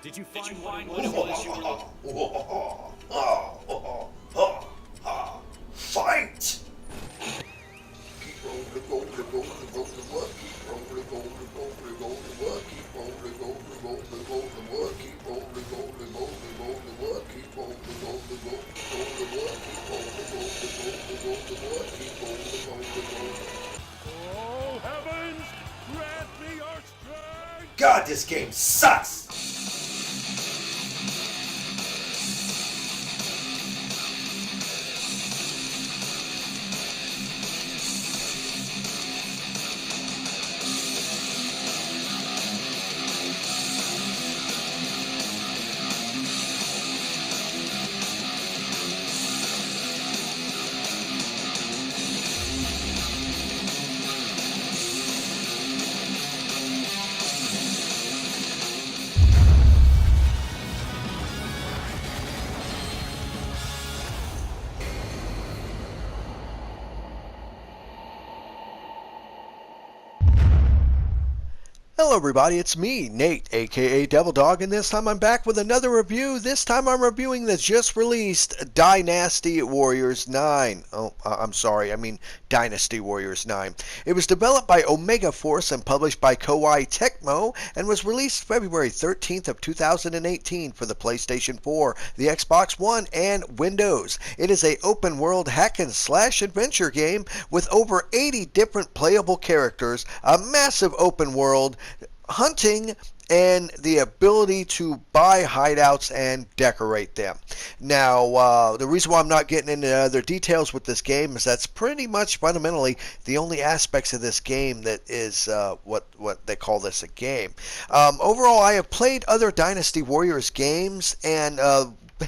Did you find what it was you were... Fight! Keep rolling, rolling, rolling, rolling, what? Keep rolling, rolling, rolling, rolling, what? Keep rolling, rolling, rolling, rolling, what? Keep rolling, rolling, rolling, rolling, what? Keep rolling, rolling, rolling, rolling, what? Keep rolling, rolling, rolling, rolling, what? Keep rolling, rolling, rolling. Oh, heavens! Grant me your strength! God, this game sucks! Hello everybody, it's me, Nate, aka Devil Dog, and this time I'm back with another review. This time I'm reviewing the just released Dynasty Warriors 9. Dynasty Warriors 9. It was developed by Omega Force and published by Koei Tecmo and was released February 13th of 2018 for the PlayStation 4, the Xbox One, and Windows. It is a open world hack and slash adventure game with over 80 different playable characters, a massive open world, hunting, and the ability to buy hideouts and decorate them. Now, the reason why I'm not getting into other details with this game is that's pretty much fundamentally the only aspects of this game that is what they call this a game. Overall, I have played other Dynasty Warriors games, and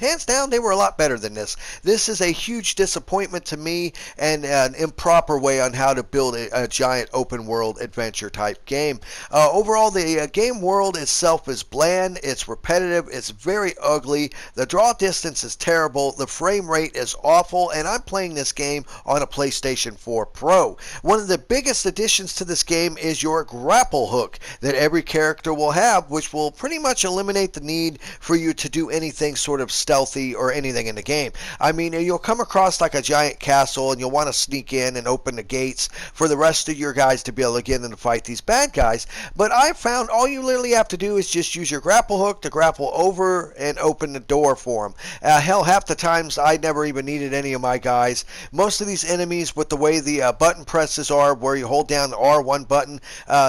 hands down, they were a lot better than this. This is a huge disappointment to me and an improper way on how to build a giant open world adventure type game. Overall, the game world itself is bland, it's repetitive, it's very ugly, the draw distance is terrible, the frame rate is awful, and I'm playing this game on a PlayStation 4 Pro. One of the biggest additions to this game is your grapple hook that every character will have, which will pretty much eliminate the need for you to do anything sort of stealthy or anything in the game. I mean, you'll come across like a giant castle and you'll want to sneak in and open the gates for the rest of your guys to be able to get in and fight these bad guys, but I found all you literally have to do is just use your grapple hook to grapple over and open the door for them. Hell, half the times I never even needed any of my guys. Most of these enemies, with the way the button presses are, where you hold down the R1 button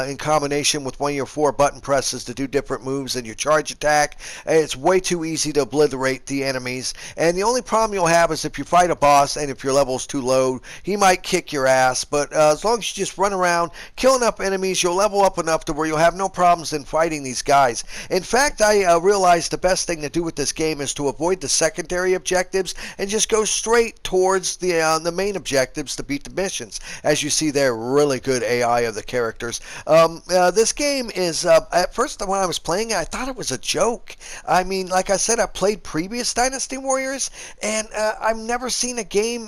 in combination with one of your 4 button presses to do different moves and your charge attack, it's way too easy to obliterate the enemies, and the only problem you'll have is if you fight a boss and if your level's too low, he might kick your ass, but as long as you just run around, kill enough enemies, you'll level up enough to where you'll have no problems in fighting these guys. In fact, I realized the best thing to do with this game is to avoid the secondary objectives and just go straight towards the main objectives to beat the missions. As you see there, really good AI of the characters. This game is, at first when I was playing it, I thought it was a joke. I mean, like I said, I played previous Dynasty Warriors, and I've never seen a game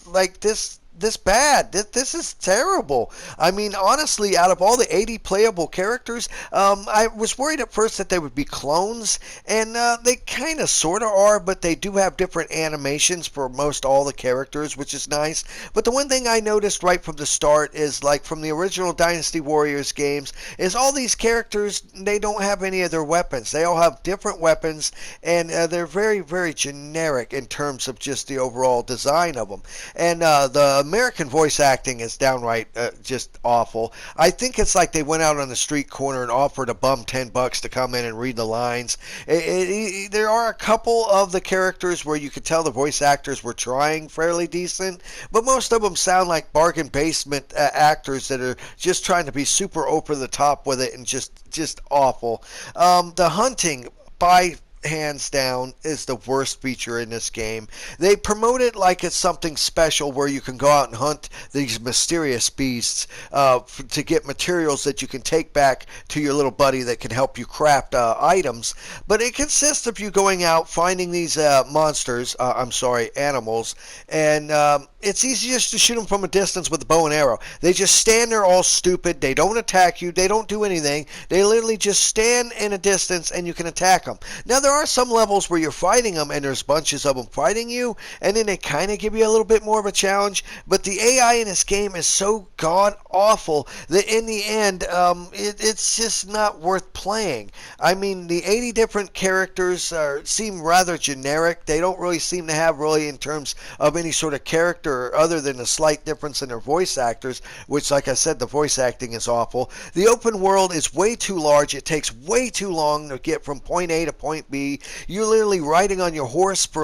like this bad. This is terrible. I mean, honestly, out of all the 80 playable characters, I was worried at first that they would be clones, and they kind of sort of are, but they do have different animations for most all the characters, which is nice. But the one thing I noticed right from the start is, like from the original Dynasty Warriors games, is all these characters, they don't have any of their weapons. They all have different weapons, and they're very, very generic in terms of just the overall design of them. And the American voice acting is downright just awful. I think it's like they went out on the street corner and offered a bum $10 to come in and read the lines. There are a couple of the characters where you could tell the voice actors were trying fairly decent, but most of them sound like bargain basement actors that are just trying to be super over the top with it and just awful. The hunting, by hands down, is the worst feature in this game. They promote it like it's something special where you can go out and hunt these mysterious beasts to get materials that you can take back to your little buddy that can help you craft items. But it consists of you going out, finding these animals, and it's easy just to shoot them from a distance with a bow and arrow. They just stand there all stupid. They don't attack you. They don't do anything. They literally just stand in a distance and you can attack them. Now, there are some levels where you're fighting them and there's bunches of them fighting you, and then they kind of give you a little bit more of a challenge. But the AI in this game is so god awful that in the end, it's just not worth playing. I mean, the 80 different characters seem rather generic. They don't really seem to have really in terms of any sort of character other than a slight difference in their voice actors, which, like I said, the voice acting is awful. The open world is way too large. It takes way too long to get from point A to point B. You're literally riding on your horse for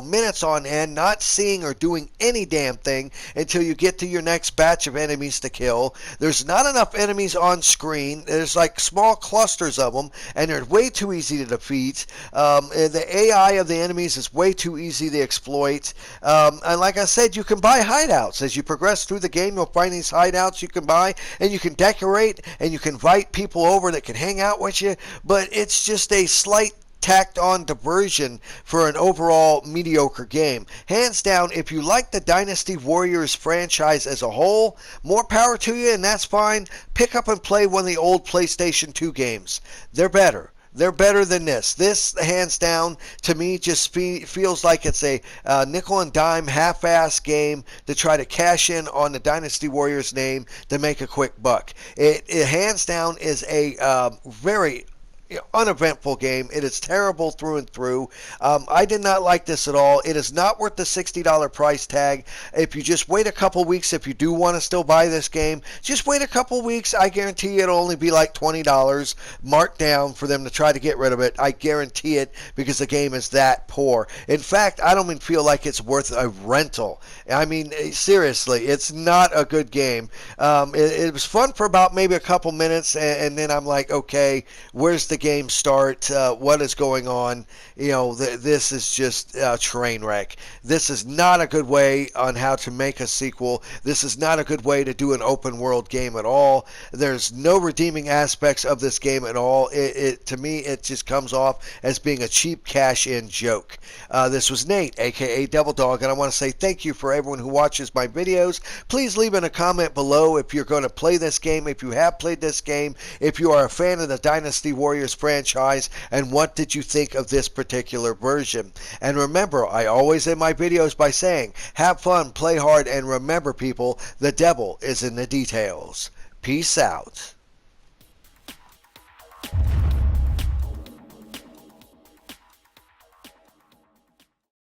minutes on end, not seeing or doing any damn thing until you get to your next batch of enemies to kill. There's not enough enemies on screen. There's like small clusters of them, and they're way too easy to defeat. The AI of the enemies is way too easy to exploit. And like I said, you can buy hideouts. As you progress through the game, you'll find these hideouts you can buy, and you can decorate, and you can invite people over that can hang out with you, but it's just a slight tacked on diversion for an overall mediocre game. Hands down, if you like the Dynasty Warriors franchise as a whole, more power to you, and that's fine. Pick up and play one of the old PlayStation 2 games. They're better. They're better than this. This, hands down, to me, just feels like it's a nickel and dime half-ass game to try to cash in on the Dynasty Warriors name to make a quick buck. It hands down, is a very uneventful game. It is terrible through and through. I did not like this at all. It is not worth the $60 price tag. If you just wait a couple weeks, if you do want to still buy this game, just wait a couple weeks. I guarantee it'll only be like $20 marked down for them to try to get rid of it. I guarantee it, because the game is that poor. In fact, I don't even feel like it's worth a rental. I mean, seriously, it's not a good game. It was fun for about maybe a couple minutes, and then I'm like, okay, where's the game start? What is going on? This is just a train wreck. This is not a good way on how to make a sequel. This is not a good way to do an open world game at all. There's no redeeming aspects of this game at all. To me, it just comes off as being a cheap cash-in joke. This was Nate, aka Devil Dog, and I want to say thank you for everyone who watches my videos. Please leave in a comment below if you're going to play this game, if you have played this game, if you are a fan of the Dynasty Warriors franchise, and what did you think of this particular version. And remember, I always end my videos by saying, have fun, play hard, and remember, people, the devil is in the details. Peace out.